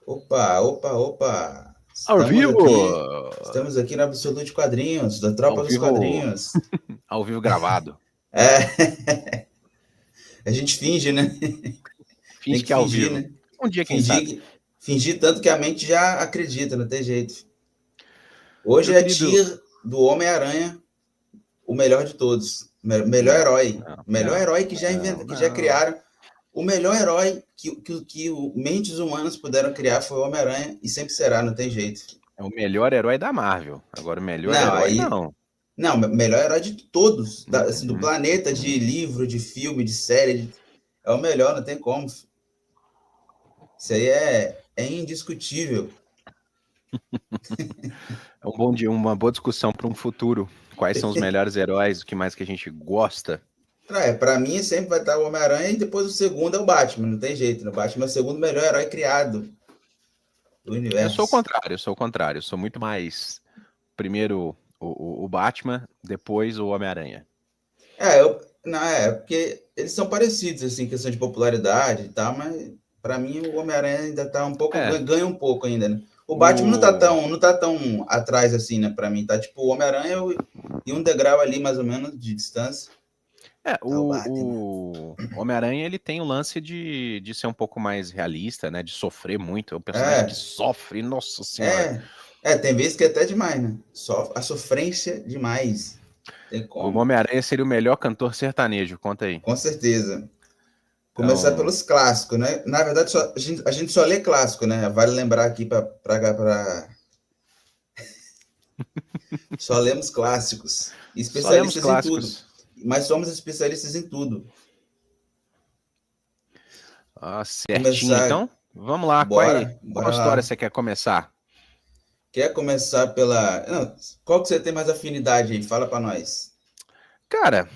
Opa, opa, opa! Ao vivo! Estamos aqui no Absolute Quadrinhos, da Tropa Ao dos vivo, Quadrinhos. ao vivo gravado. É, a gente finge, né? Tem Finge que que é ao fingir, vivo. né? Um dia, quem Fingir, sabe. fingir tanto que a mente já acredita, não tem jeito. Hoje Meu é a querido. tier do Homem-Aranha, o melhor de todos. Melhor Não, herói. não, Melhor não, herói que já inventa, não, que já não. criaram. O melhor herói que mentes humanas puderam criar foi o Homem-Aranha e sempre será, não tem jeito. É o melhor herói da Marvel. Agora, o melhor Não, herói, aí não. Não, melhor herói de todos, assim, do Uhum. planeta, de livro, de filme, de série. É o melhor, não tem como. Isso aí é indiscutível. É um bom dia, uma boa discussão para um futuro. Quais são os melhores heróis, o que mais que a gente gosta. Pra mim sempre vai estar o Homem-Aranha e depois o segundo é o Batman, não tem jeito. O Batman é o segundo melhor herói criado do Eu sou o universo. contrário, eu sou o contrário. Eu sou muito mais, primeiro, o Batman, depois o Homem-Aranha. Não, porque eles são parecidos, assim, questão de popularidade e tal, mas pra mim o Homem-Aranha ainda tá um pouco, É, ganha um pouco ainda, né? O Batman o... não tá tão atrás assim, né, pra mim, tá tipo o Homem-Aranha e um degrau ali, mais ou menos, de distância, É, tá o Batman. o Homem-Aranha, ele tem o lance de ser um pouco mais realista, né? De sofrer muito. É um personagem que É, sofre, nossa senhora. é, tem vezes que é até demais, né? Só a sofrência demais, tem O como, Homem-Aranha seria o melhor cantor sertanejo, conta aí. com certeza. Começar Então, pelos clássicos, né? Na verdade, a gente só lê clássico, né? Vale lembrar aqui para só lemos clássicos. só lemos Especialistas em tudo. clássicos. Mas somos especialistas em tudo. Ah, certinho, Começar. então. Vamos lá, qual Bora história lá. você quer começar? Quer começar pela. Não, qual que você tem mais afinidade aí? Fala para nós. Cara,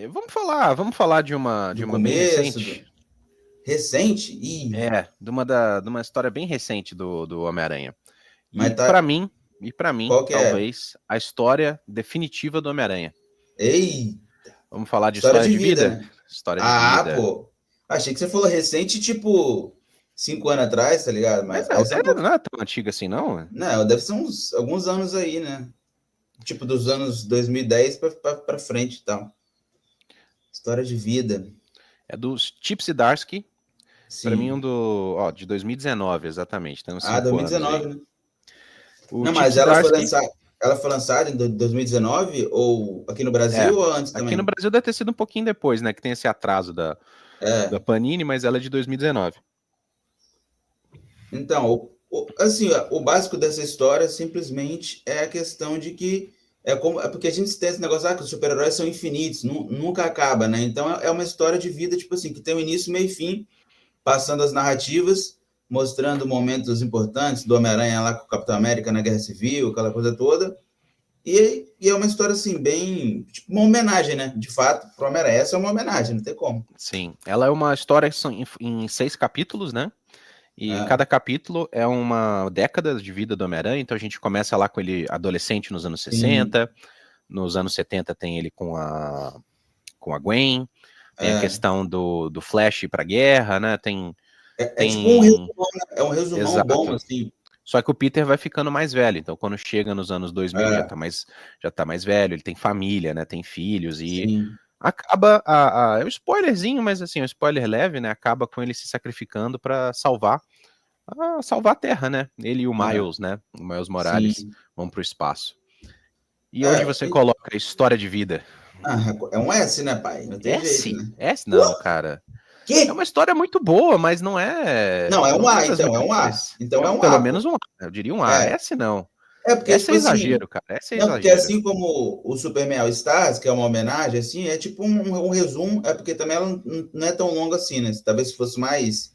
vamos falar de Do uma bem começo, recente. recente? Ih, De uma história bem recente do Homem-Aranha. mas E tá. para mim, Qual que é? talvez a história definitiva do Homem-Aranha. Ei, Vamos falar de história história de de vida, vida? né? História de Ah, vida. pô. Achei que você falou recente, tipo, 5 anos atrás, tá ligado? Mas Mas essa é um pouco. não é tão antiga assim, não? Não, deve ser alguns anos aí, né? Tipo, dos anos 2010 pra frente e tal. História de vida. É dos Chip Zdarsky, para mim Sim. de 2019, exatamente, tem uns Ah, 5 anos 2019, aí. né? O Não, Chip mas Zdarsky, ela foi lançada em 2019 ou aqui no Brasil ou antes aqui no também? Brasil deve ter sido um pouquinho depois, né, que tem esse atraso da É. Panini, mas ela é de 2019. Então, assim, o básico dessa história simplesmente é a questão de que é porque a gente tem esse negócio que os super-heróis são infinitos, nunca acaba, né? Então é uma história de vida tipo assim, que tem um início, meio e fim, passando as narrativas, mostrando momentos importantes do Homem-Aranha lá com o Capitão América na Guerra Civil, aquela coisa toda. E é uma história assim, bem. Tipo, uma homenagem, né? De fato, pro Homem-Aranha. Essa é uma homenagem, não tem como. Sim, ela é uma história que são em 6 capítulos, né? E É. cada capítulo é uma década de vida do Homem-Aranha, então a gente começa lá com ele adolescente nos anos Sim. 60, nos anos 70 tem ele com a Gwen, tem a É. questão do Flash para guerra, né? É tipo um Tem, resumão, né? É um resumão bom, exato. assim. Só que o Peter vai ficando mais velho, então quando chega nos anos 2000 É. já tá mais velho, ele tem família, né? Tem filhos e Sim. acaba é um spoilerzinho, mas assim, é um spoiler leve, né? Acaba com ele se sacrificando para salvar a Terra, né? Ele e o É. Miles, né? O Miles Morales Sim. vão pro espaço. E onde É. você coloca a história de vida? É um S, né, pai? Não tem jeito, S? né? S Pô, não, cara. É uma quê? história muito boa, mas não é, Não, é um não é A, das então. É um A. melhores. Então É é um pelo A, menos pô. um A. Eu diria um A. É. S não. É porque, S tipo é assim. exagero, cara. S é Não, porque exagero. assim como o Superman All Stars, que é uma homenagem, assim, é tipo um resumo, é porque também ela não é tão longa assim, né? Talvez se fosse mais,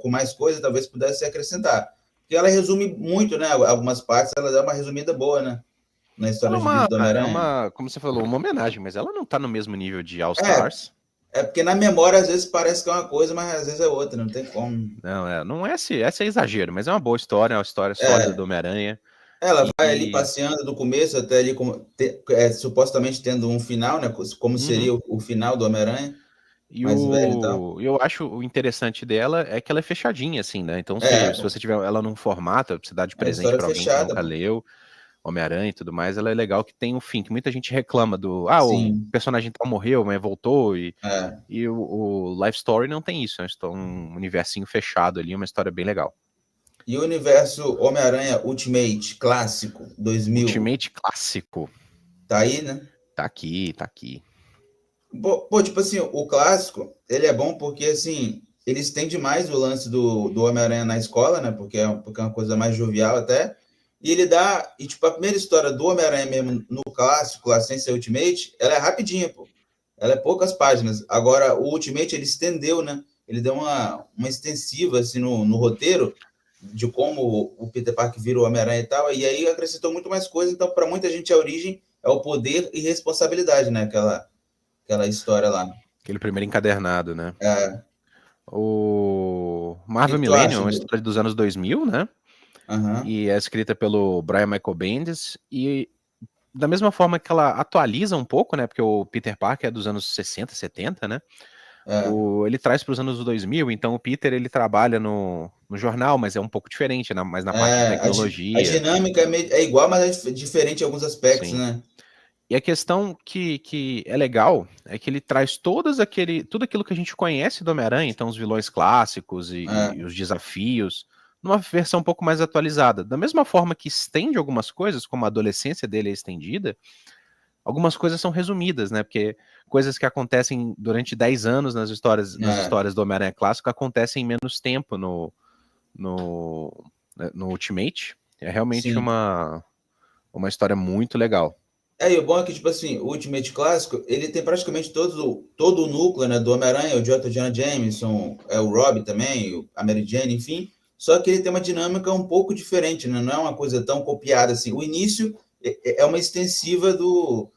com mais coisa, talvez pudesse acrescentar. Porque ela resume muito, né? Algumas partes, ela dá uma resumida boa, né? Na história de vida do Homem-Aranha. Como você falou, uma homenagem, mas ela não tá no mesmo nível de All É, Stars. porque na memória às vezes parece que é uma coisa, mas às vezes é outra, não tem como. Não é essa é exagero, mas é uma boa história, é uma história sólida do É, Homem-Aranha. ela vai ali E passeando do começo até ali, supostamente tendo um final, né? Como uhum. seria o final do Homem-Aranha. E mais velho e tal. eu acho o interessante dela é que ela é fechadinha, assim, né? Então, se Pô, você tiver ela num formato, pra você dar de é presente história pra alguém que fechada, nunca pô. leu, Homem-Aranha e tudo mais, ela é legal que tem um fim, que muita gente reclama do, o Sim, personagem tal morreu, mas voltou, é. e o Life Story não tem isso, é um universinho fechado ali, uma história bem legal. E o universo Homem-Aranha Ultimate clássico 2000, Ultimate clássico, tá aí, né? tá aqui, tá aqui. Pô, tipo assim, o clássico, ele é bom porque, assim, ele estende mais o lance do Homem-Aranha na escola, né? Porque é uma coisa mais jovial até. E ele dá. E, tipo, a primeira história do Homem-Aranha mesmo no clássico, lá sem ser Ultimate, ela é rapidinha, pô. Ela é poucas páginas. Agora, o Ultimate, ele estendeu, né? Ele deu uma extensiva, assim, no roteiro de como o Peter Parker vira o Homem-Aranha e tal. E aí acrescentou muito mais coisa. Então, para muita gente, a origem é o poder e responsabilidade, né? Aquela história lá. Aquele primeiro encadernado, né? É, O o que Marvel que tu Millennium é acha uma do. história dos anos 2000, né? Aham, E é escrita pelo Brian Michael Bendis, e da mesma forma que ela atualiza um pouco, né? Porque o Peter Parker é dos anos 60, 70, né? é. Ele traz para os anos 2000, então o Peter ele trabalha no jornal, mas é um pouco diferente, mais na parte de A tecnologia, dinâmica é igual, mas é diferente em alguns aspectos, sim. né? E a questão que é legal é que ele traz tudo aquilo que a gente conhece do Homem-Aranha, então os vilões clássicos e É, os desafios, numa versão um pouco mais atualizada. Da mesma forma que estende algumas coisas, como a adolescência dele é estendida, algumas coisas são resumidas, né? Porque coisas que acontecem durante 10 anos nas é, histórias do Homem-Aranha clássico acontecem em menos tempo no, no Ultimate. É realmente sim. uma história muito legal. E o bom é que, tipo assim, o Ultimate Clássico, ele tem praticamente todo o núcleo, né, do Homem-Aranha, o Jonah Jameson, o Robbie também, a Mary Jane, enfim, só que ele tem uma dinâmica um pouco diferente, né, não é uma coisa tão copiada assim. O início é uma extensiva do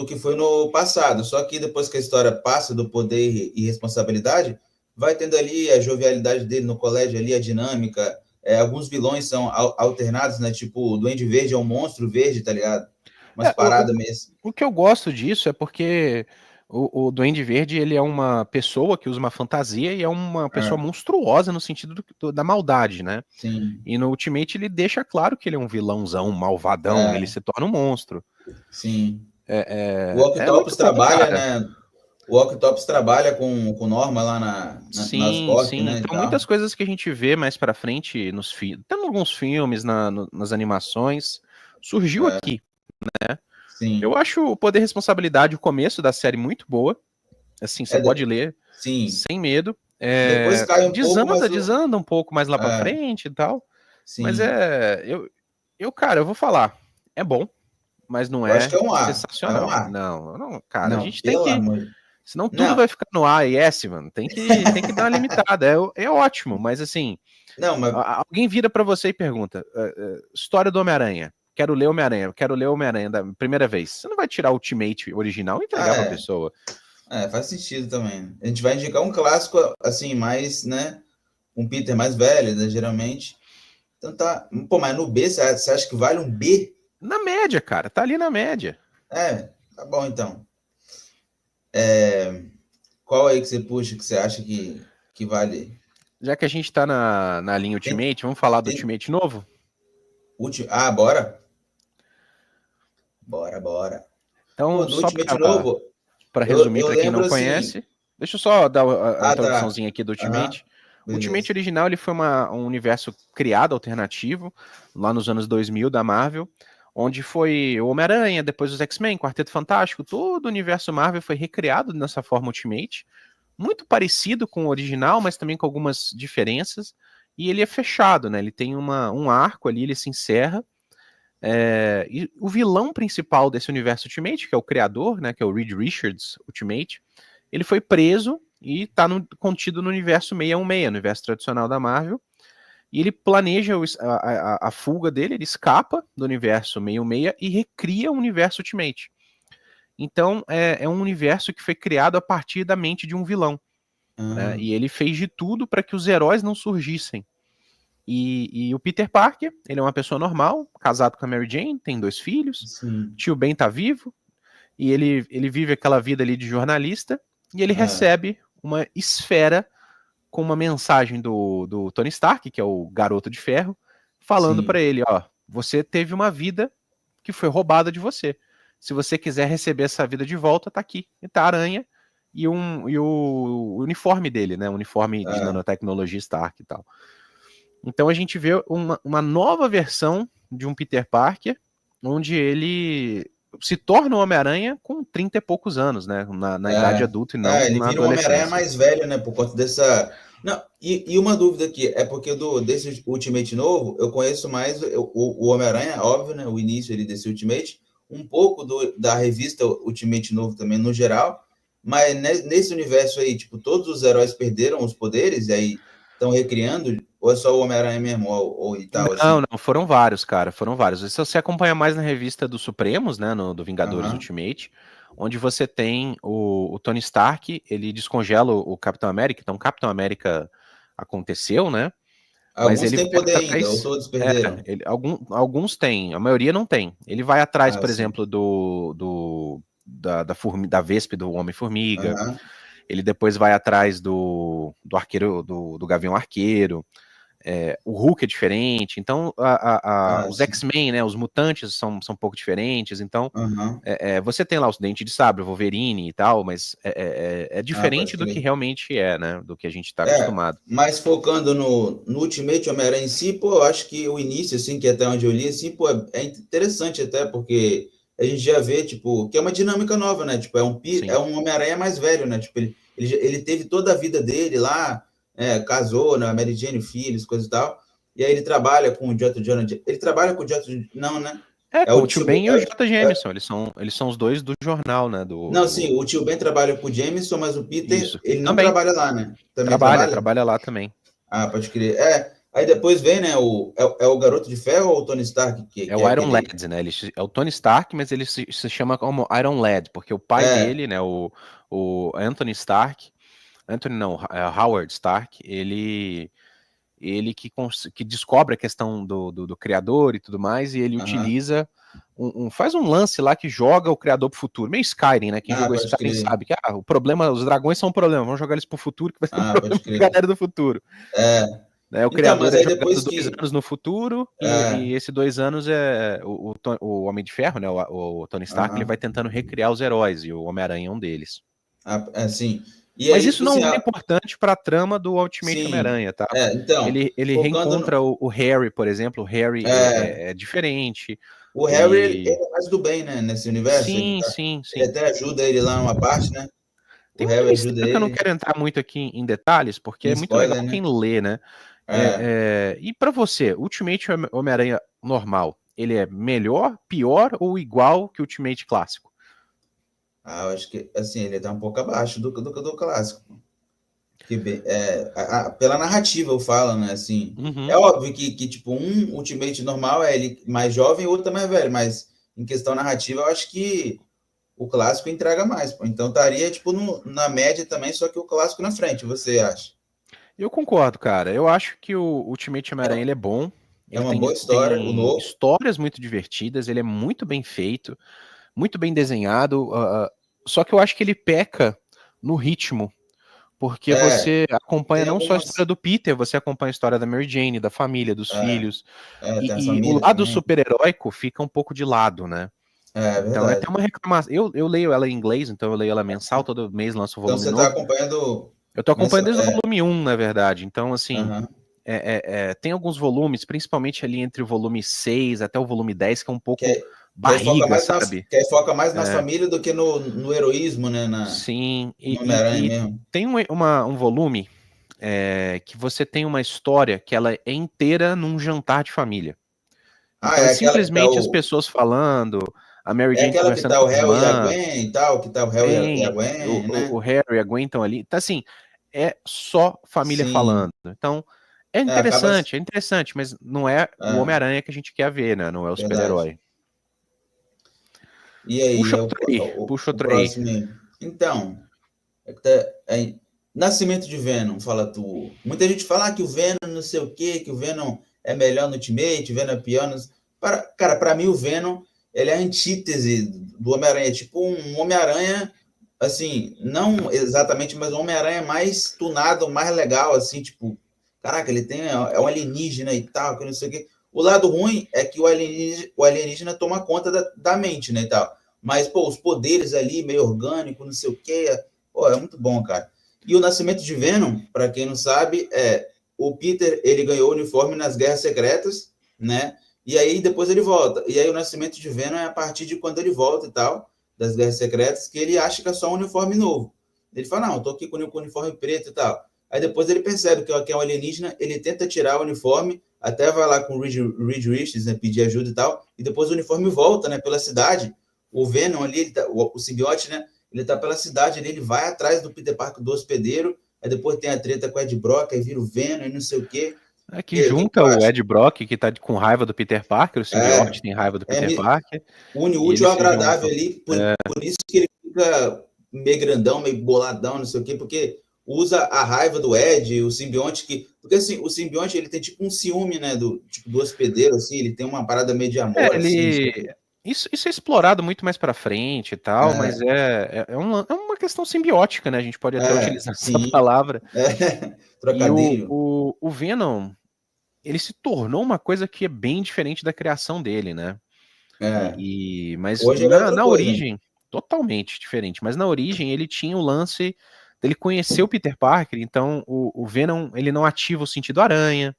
que foi no passado, só que depois que a história passa do poder e responsabilidade, vai tendo ali a jovialidade dele no colégio, ali a dinâmica, alguns vilões são alternados, né, tipo, o Duende Verde é um monstro verde, tá ligado? Umas É, paradas mesmo. o que eu gosto disso é porque o Duende Verde ele é uma pessoa que usa uma fantasia e é uma pessoa É, monstruosa no sentido da maldade, né? sim, E no Ultimate ele deixa claro que ele é um vilãozão, um malvadão, ele é, se torna um monstro. sim. O É muito Octopus bom, trabalha, cara. né? O Octopus trabalha com Norma lá na Sim, Oscorp, sim. né, e Então muitas tal. coisas que a gente vê mais pra frente nos filmes, tem alguns filmes, nas animações, surgiu É, aqui. Eu sim. acho o Poder e Responsabilidade, o começo da série, muito boa. Assim, você É, pode ler sim. sem medo. Depois cai um pouco, mas Desanda um pouco mais lá pra é, frente e tal. Mas sim. cara, eu vou falar, é bom, mas não Eu acho que é é um A. É um sensacional. A. Não, não, cara, a Não, gente tem pelo que, amor de... senão tudo Não, vai ficar no A e S, mano. Tem que dar uma limitada. É ótimo, mas assim, não, mas... alguém vira pra você e pergunta: história do Homem-Aranha. Quero ler Homem-Aranha, quero ler Homem-Aranha da primeira vez. Você não vai tirar o Ultimate original e Ah, entregar pra pessoa. faz sentido também. A gente vai indicar um clássico, assim, mais, né? Um Peter mais velho, né, geralmente. Então tá. Pô, mas no B, você acha que vale um B? Na média, cara, tá ali na média. Tá bom então. É, qual aí que você puxa que você acha que vale? Já que a gente tá na linha Tem, Ultimate, vamos falar do tem Ultimate novo? bora? Bora, bora. Pô, Então, do só Ultimate para novo, resumir eu para quem lembro não assim. conhece, deixa eu só dar a Tá. introduçãozinha aqui do Aham, Ultimate. O Ultimate beleza. original ele foi um universo criado alternativo lá nos anos 2000 da Marvel, onde foi o Homem-Aranha, depois os X-Men, Quarteto Fantástico, todo o universo Marvel foi recriado nessa forma Ultimate, muito parecido com o original, mas também com algumas diferenças. E ele é fechado, né? Ele tem um arco ali, ele se encerra. E o vilão principal desse universo Ultimate, que é o criador, né, que é o Reed Richards Ultimate, ele foi preso e está contido no universo 616, no universo tradicional da Marvel. E ele planeja a fuga dele, ele escapa do universo 616 e recria o universo Ultimate. Então é um universo que foi criado a partir da mente de um vilão. Né, Ah, e ele fez de tudo para que os heróis não surgissem. E o Peter Parker, ele é uma pessoa normal, casado com a Mary Jane, tem 2 filhos, sim. tio Ben tá vivo, e ele vive aquela vida ali de jornalista, e ele É, recebe uma esfera com uma mensagem do Tony Stark, que é o Garoto de Ferro, falando para ele, ó, você teve uma vida que foi roubada de você. Se você quiser receber essa vida de volta, tá aqui. E tá a aranha e o uniforme dele, né? O uniforme de nanotecnologia Stark e tal. Então a gente vê uma nova versão de um Peter Parker, onde ele se torna o Homem-Aranha com 30 e poucos anos, né? Na idade adulta e não ele na vira um Homem-Aranha adolescência. mais velho, né? Por conta dessa... Não, e uma dúvida aqui, é porque desse Ultimate novo, eu conheço mais o Homem-Aranha, óbvio, né? O início ali desse Ultimate, um pouco da revista Ultimate novo também, no geral, mas nesse universo aí, tipo, todos os heróis perderam os poderes e aí estão recriando, ou é só o Homem-Aranha mesmo, ou e tal, assim? Não, foram vários, cara, foram vários. Se você acompanha mais na revista dos Supremos, né, do Vingadores Ultimate, onde você tem o Tony Stark, ele descongela o Capitão América, então o Capitão América aconteceu, né? Alguns Mas ele têm vai poder ainda, ou atrás. todos perderam? Alguns têm, a maioria não tem. Ele vai atrás, por exemplo, da Vespa do Homem-Formiga. Ele depois vai atrás do arqueiro, do Gavião Arqueiro. O Hulk é diferente, então os X-Men, né, os mutantes são um pouco diferentes, então você tem lá os Dentes de Sabre, o Wolverine e tal, mas é diferente do que realmente é, né, do que a gente está acostumado. Mas focando no Ultimate Homem-Aranha em si, pô, eu acho que o início, assim, que até onde eu li, assim, pô, é interessante até, porque a gente já vê, tipo, que é uma dinâmica nova, né, tipo, é um Homem-Aranha mais velho, né, tipo, ele teve toda a vida dele lá, casou, né, Mary Jane, filhos, coisa e tal, e aí ele trabalha com o J. Jonah, ele trabalha com o J. Não, né? Com o Tio Ben e o J. Jameson, eles são os dois do jornal, né? Sim, o Tio Ben trabalha com o Jameson, mas o Peter, Isso. ele não Também trabalha lá, né? Também trabalha lá também. Ah, pode crer. Aí depois vem, né, o Garoto de Ferro ou o Tony Stark? O Iron Lad, né? É o Tony Stark, mas ele se chama como Iron Lad, porque o pai dele, né, o Anthony Stark, Howard Stark, ele que descobre a questão do criador e tudo mais, e ele utiliza faz um lance lá que joga o criador pro futuro, meio Skyrim, né? Quem jogou Skyrim sabe que o problema, os dragões são um problema, vamos jogar eles pro futuro, que vai ser um problema pra galera do futuro. O criador é jogado 2 anos no futuro, e esses 2 anos o Homem de Ferro, né? O Tony Stark, ele vai tentando recriar os heróis, e o Homem-Aranha é um deles. Sim. Mas isso não é importante para a trama do Ultimate Homem-Aranha, tá? Então, ele reencontra o Harry, por exemplo. O Harry é diferente. O Harry, ele é mais do bem, né? Nesse universo. Sim. Ele até ajuda ele lá numa parte, né? Tem um mistério que eu não quero entrar muito aqui em detalhes, porque é muito legal quem lê, né? E para você, Ultimate Homem-Aranha normal, ele é melhor, pior ou igual que o Ultimate clássico? Eu acho que, assim, ele tá um pouco abaixo do clássico. Pela narrativa eu falo, né? Assim, é óbvio que, tipo, um Ultimate normal é ele mais jovem e o outro é mais velho, mas em questão narrativa eu acho que o clássico entrega mais. Pô. Então estaria, tipo, na média também, só que o clássico na frente, você acha? Eu concordo, cara. Eu acho que o Ultimate Homem-Aranha ele é bom. É uma boa história, o novo. Histórias muito divertidas, ele é muito bem feito, muito bem desenhado. Só que eu acho que ele peca no ritmo, porque você acompanha não só a história do Peter, você acompanha a história da Mary Jane, da família, dos filhos. E o lado super-heróico fica um pouco de lado, né? Então é até uma reclamação. Eu leio ela em inglês, então eu leio ela mensal, todo mês lança o volume novo. Então você tá acompanhando... Eu tô acompanhando desde o volume 1, na verdade. Então, assim, tem alguns volumes, principalmente ali entre o volume 6 até o volume 10, que é um pouco barriga, sabe? Que foca mais na família do que no heroísmo, né? Sim, e mesmo. Tem um volume que você tem uma história que ela é inteira num jantar de família. Então, simplesmente as pessoas falando, a Mary Jane conversando com a irmã. É aquela que tá o Harry e a Gwen e tal, que tá o Harry e a Gwen, né? O Harry e a Gwen estão ali. Então, assim, é só família falando. Então, é interessante, mas não é o Homem-Aranha que a gente quer ver, né? Não é o super-herói. E aí, puxa outro próximo. Então, Nascimento de Venom, fala tu. Muita gente fala que o Venom não sei o quê, que o Venom é melhor no Ultimate, o Venom é pior. Cara, para mim o Venom ele é a antítese do Homem-Aranha, tipo um Homem-Aranha assim, não exatamente, mas o Homem-Aranha mais tunado, mais legal, assim, tipo, caraca, ele tem, é um alienígena e tal, que não sei o quê. O lado ruim é que o alienígena toma conta da mente, né, e tal. Mas, pô, os poderes ali, meio orgânico, não sei o quê, pô, é muito bom, cara. E o nascimento de Venom, para quem não sabe, o Peter, ele ganhou o uniforme nas Guerras Secretas, né, e aí depois ele volta. E aí o nascimento de Venom é a partir de quando ele volta e tal, das Guerras Secretas, que ele acha que é só um uniforme novo. Ele fala, não, tô aqui com o uniforme preto e tal. Aí depois ele percebe que é um alienígena, ele tenta tirar o uniforme, até vai lá com o Reed Richards, né, pedir ajuda e tal, e depois o uniforme volta, né, pela cidade. O Venom ali, o simbionte, né, ele tá pela cidade ali, ele vai atrás do Peter Parker, do hospedeiro, aí depois tem a treta com o Ed Brock, aí vira o Venom e não sei o quê. É que E aí, o que junta tu o acha? Ed Brock, que tá com raiva do Peter Parker, o simbionte tem raiva do Peter Parker, Une o e útil eles ao se agradável juntam. ali, por isso que ele fica meio grandão, meio boladão, não sei o quê, porque usa a raiva do Ed, o simbionte que... Porque assim, o simbionte ele tem tipo um ciúme, né, do hospedeiro, assim, ele tem uma parada meio de amor, assim, Ele. Isso é explorado muito mais pra frente e tal, mas é, é uma questão simbiótica, né? A gente pode até utilizar essa sim, palavra. E trocadilho, o Venom, ele se tornou uma coisa que é bem diferente da criação dele, né? é. Mas Hoje ele é outra na coisa, né? origem, totalmente diferente. Mas na origem ele tinha o lance dele conhecer o Peter Parker, então o Venom ele não ativa o sentido aranha,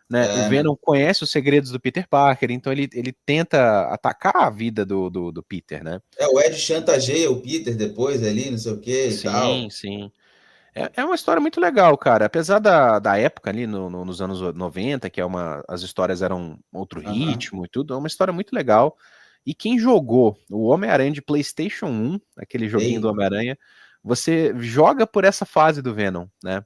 né? O Né? Venom conhece os segredos do Peter Parker, então ele tenta atacar a vida do Peter, né? O Ed chantageia o Peter depois ali, não sei o que e Sim, tal. sim. É uma história muito legal, cara. Apesar da época ali, nos anos 90, que as histórias eram outro Aham. ritmo e tudo, é uma história muito legal. E quem jogou o Homem-Aranha de PlayStation 1, aquele joguinho do Ei, Homem-Aranha, você joga por essa fase do Venom, né?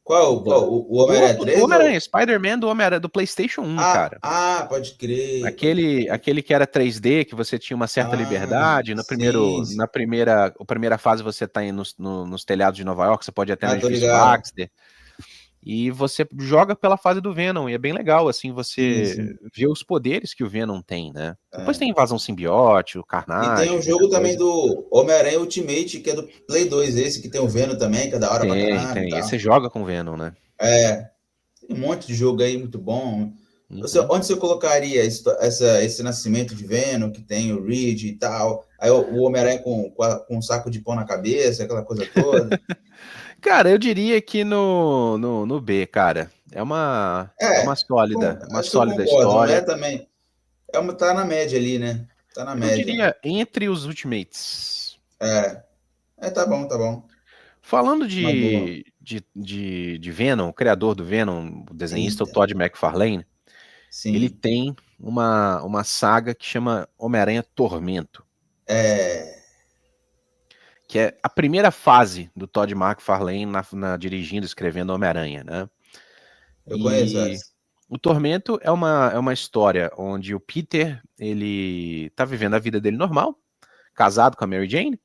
qual? O Homem-Aranha Do 3 Homem-Aranha, ou... Spider-Man do Homem-Aranha do PlayStation 1, cara. Pode crer, pode crer. Aquele que era 3D, que você tinha uma certa liberdade. Sim, Na primeira fase você tá nos telhados de Nova York, você pode ir até no tô edifício ligado. Baxter. E você joga pela fase do Venom, e é bem legal, assim, Sim, você sim. vê os poderes que o Venom tem, né? Depois É. tem invasão simbiótica, o E tem Carnage, um muita jogo também coisa. do Homem-Aranha Ultimate, que é do Play 2, esse que tem o Venom também, que é da hora pra caramba e Tem. Esse você tal. joga com o Venom, né? É, tem um monte de jogo aí muito bom. Uhum. Onde você colocaria esse nascimento de Venom, que tem o Reed e tal? Aí o Homem-Aranha com um saco de pão na cabeça, aquela coisa toda. Cara, eu diria que no B, cara. É uma Acho que eu sólida concordo, não é história. também. Tá na média ali, né? Tá na Eu média. diria entre os Ultimates. É, tá bom, tá bom. Falando Uma boa. de Venom, o criador do Venom, o desenhista, o Eita, Todd McFarlane, ele sim. tem uma saga que chama Homem-Aranha Tormento, É, que é a primeira fase do Todd McFarlane dirigindo, escrevendo Homem-Aranha, né? eu conheço E essa. o Tormento é uma história onde o Peter, ele tá vivendo a vida dele normal, casado com a Mary Jane.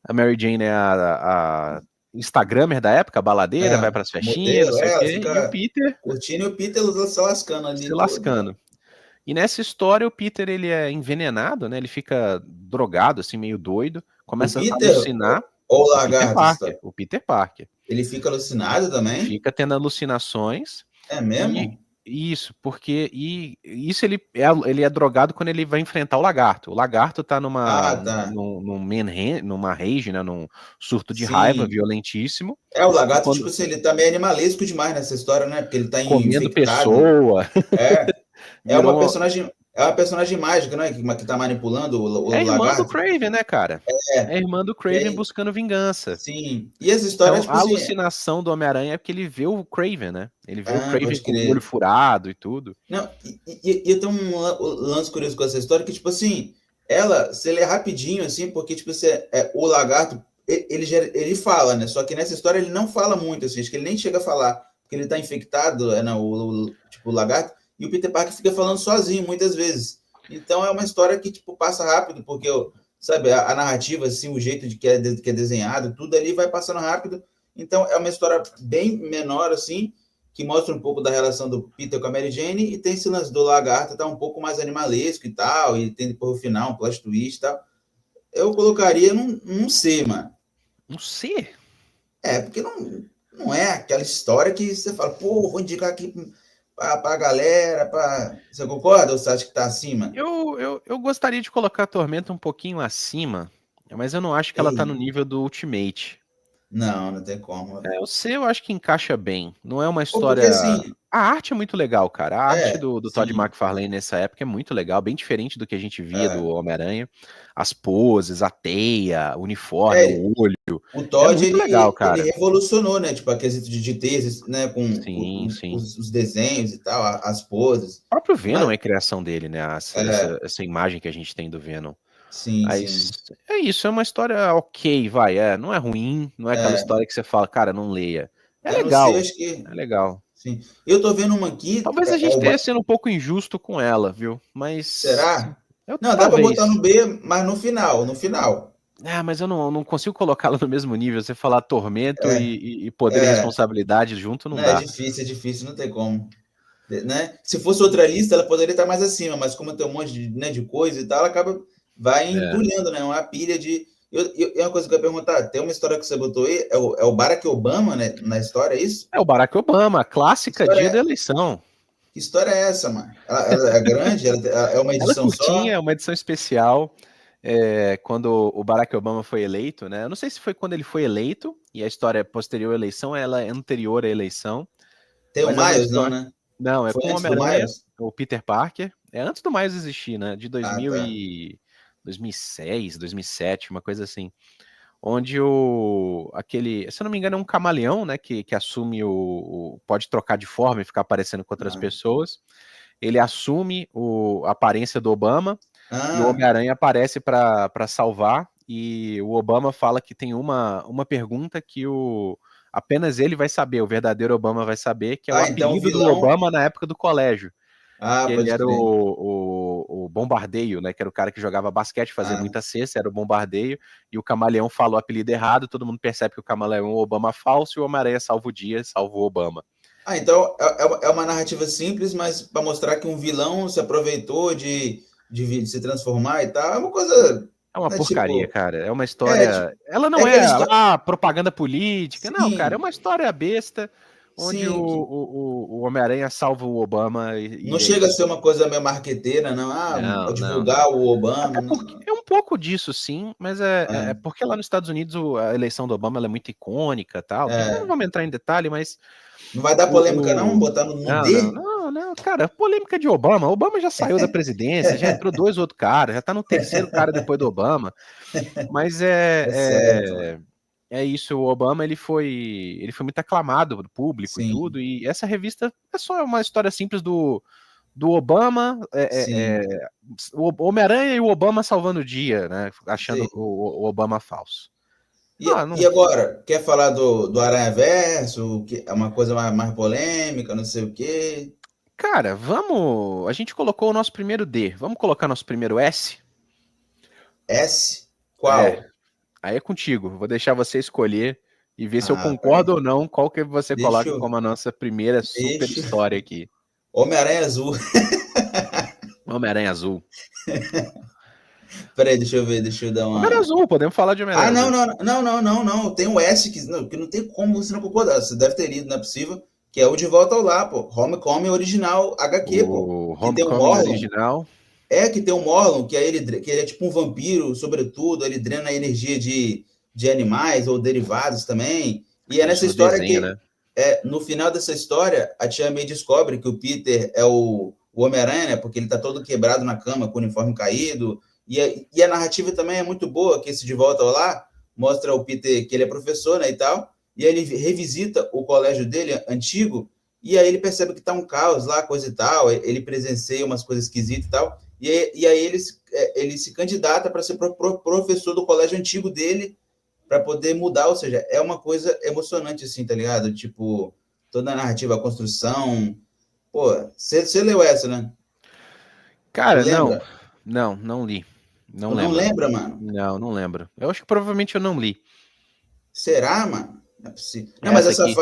A Mary Jane é a Instagrammer da época, baladeira, vai É, pras festinhas, não modelo, sei o ela quê, e o fica Peter curtindo e o Peter se lascando se ali todo. lascando. E nessa história o Peter ele é envenenado, né? Ele fica drogado, assim, meio doido, O começa a Peter alucinar. ou o O Peter Lagarto? Parker, o Peter Parker. Ele fica alucinado também? Fica tendo alucinações É e mesmo? isso, porque isso ele é drogado quando ele vai enfrentar o lagarto. O lagarto tá Tá. numa rage, né? Num surto de raiva Sim. violentíssimo. O E lagarto, tipo quando assim, ele tá meio animalesco demais nessa história, né? Porque ele tá comendo infectado. pessoa, É, virou. é uma personagem mágica, né? Que tá manipulando É a o irmã do lagarto. Craven, né, cara? É É, a irmã do e Craven aí, buscando vingança. sim. E essa história, Então, tipo a assim, alucinação do Homem-Aranha é porque ele vê o Craven, né? Ele vê o Craven pode com o olho crer. furado e tudo. Não, e tem um lance curioso com essa história que, tipo assim, você lê rapidinho, assim, porque, tipo assim, o lagarto, ele fala, né? Só que nessa história ele não fala muito, assim, acho que ele nem chega a falar, porque ele tá infectado, não, tipo, o lagarto, e o Peter Parker fica falando sozinho, muitas vezes. Então é uma história que, tipo, passa rápido, porque, sabe, a narrativa, assim, o jeito que é desenhado, tudo ali vai passando rápido. Então é uma história bem menor, assim, que mostra um pouco da relação do Peter com a Mary Jane, e tem esse lance do lagarto, tá um pouco mais animalesco e tal, e tem depois o final, um plot twist e tal. Eu colocaria, não sei, mano. Um C? Porque não é aquela história que você fala, pô, vou indicar aqui pra galera, Você concorda ou você acha que tá acima? Eu gostaria de colocar a Tormenta um pouquinho acima, mas eu não acho que ela tá no Ei, nível do Ultimate. não tem como. O C eu acho que encaixa bem. Não é uma Pô, porque história. assim, A arte é muito legal, cara. A arte do Todd sim, McFarlane nessa época é muito legal, bem diferente do que a gente via do é, Homem-Aranha. As poses, a teia, o uniforme, é, o olho. o É Todd, muito legal, ele cara. revolucionou, né? Tipo, a quesito de textos, né? Com Sim, sim. os desenhos e tal, as poses. O próprio Venom Mas, é criação dele, né? Essa imagem que a gente tem do Venom. sim, Mas sim. é isso, é uma história ok, vai. Não é ruim, não é aquela É, história que você fala, cara, não leia. É eu não sei, legal, acho que. é legal. Sim. Eu tô vendo uma aqui. Talvez a gente esteja sendo um pouco injusto com ela, viu? Mas Será? Não, dá pra botar no talvez. B, mas no final, no final. Mas eu não consigo colocá-la no mesmo nível. Você falar tormento É, e poder e é. responsabilidade junto não Não, dá. é difícil, não tem como. Né? Se fosse outra lista, ela poderia estar mais acima, mas como tem um monte de, né, de coisa e tal, ela acaba, vai É. entulhando, né? Uma pilha de. E uma coisa que eu ia perguntar, tem uma história que você botou aí, é o Barack Obama, né, na história, é isso? É o Barack Obama, Que clássica história dia da é, eleição. que história é essa, mano? Ela é grande? Ela é uma Ela é edição curtinha, é só? uma edição especial. Quando o Barack Obama foi eleito, né? Eu não sei se foi quando ele foi eleito, e a história posterior à eleição, ela é anterior à eleição, Tem o mas é uma Miles, não, história. né? Não, é Foi com o antes do Homem-Aranha, Miles? o Peter Parker. É antes do mais existir, né? De Ah, tá. 2006, 2007, uma coisa assim. Onde aquele, se eu não me engano, é um camaleão, né? Que assume pode trocar de forma e ficar aparecendo com outras Ah, pessoas. Ele assume a aparência do Obama e o ah, Homem-Aranha aparece para salvar. E o Obama fala que tem uma pergunta que apenas ele vai saber, o verdadeiro Obama vai saber, que é o então o apelido do vilão. Obama na época do colégio. Ah, Que ele pode era crer. o bombardeio, né? Que era o cara que jogava basquete, fazia Ah, muita cesta, era o bombardeio, e o camaleão falou o apelido errado, todo mundo percebe que o camaleão é o Obama falso e o Homem-Aranha salva o dia, salva o Obama. então é uma narrativa simples, mas para mostrar que um vilão se aproveitou de se transformar e tal, é uma coisa, É uma né, porcaria, tipo, cara. É uma tipo, história. Ela é não aquela é história. propaganda política, não, cara. É Sim, uma história besta onde sim, o Homem-Aranha salva o Obama não e é chega a ser isso. uma coisa meio marqueteira, não. Ah, para Não, não, divulgar não. o Obama, Até não. porque é um pouco disso, sim, mas é porque lá nos Estados Unidos a eleição do Obama ela é muito icônica, tal. Não É, vamos entrar em detalhe, mas não vai dar polêmica, não? Botar no não, não, D? não, não, cara, polêmica de Obama. Obama já saiu da presidência, já entrou dois outros caras, já tá no terceiro cara depois do Obama. Mas É certo, mano. é isso. O Obama ele foi muito aclamado do público e Sim, tudo. E essa revista é só uma história simples do Obama, sim, o Homem-Aranha e o Obama salvando o dia, né? Achando sim. o Obama falso. E Não, agora, quer falar do Aranha Verso, que é uma coisa mais polêmica, não sei o quê? cara, vamos. A gente colocou o nosso primeiro D. Vamos colocar nosso primeiro S? S? É. Qual? Aí é contigo. Vou deixar você escolher e ver se eu Ah, concordo peraí. ou não. Qual que você Deixa coloca eu. como a nossa primeira super Deixa. história aqui? Homem-Aranha Azul. Homem-Aranha Azul. Peraí, deixa eu ver, deixa eu dar Homem-Aranha uma. Azul, podemos falar de Ah, Homem-Aranha não, Azul. não, não, não, não, não. Tem um S que não tem como você não concordar. Você deve ter lido, não é possível. Que é o De Volta ao Lar, pô. Homecoming original HQ, pô. O Que tem o Homecoming Morlun. original. Que tem o Morlun, que ele é tipo um vampiro, sobretudo. Ele drena a energia de animais ou derivados também. E é Isso nessa no história desenho, que, né? no final dessa história, a Tia May descobre que o Peter é o Homem-Aranha, né? Porque ele tá todo quebrado na cama, com o uniforme caído. E a narrativa também é muito boa, que esse De Volta ao Lar mostra o Peter que ele é professor, né, e tal. E aí ele revisita o colégio dele antigo, e aí ele percebe que tá um caos lá, coisa e tal. Ele presencia umas coisas esquisitas e tal. E aí ele se candidata para ser professor do colégio antigo dele, para poder mudar, ou seja, é uma coisa emocionante, assim, tá ligado? Tipo, toda a narrativa, a construção. Pô, você leu essa, né? Cara, não. Lembra? Não li. Não Tu não lembro. lembra, mano? Não lembro. Eu acho que provavelmente eu não li. Será, mano? Não é possível. Não, mas Essa aqui.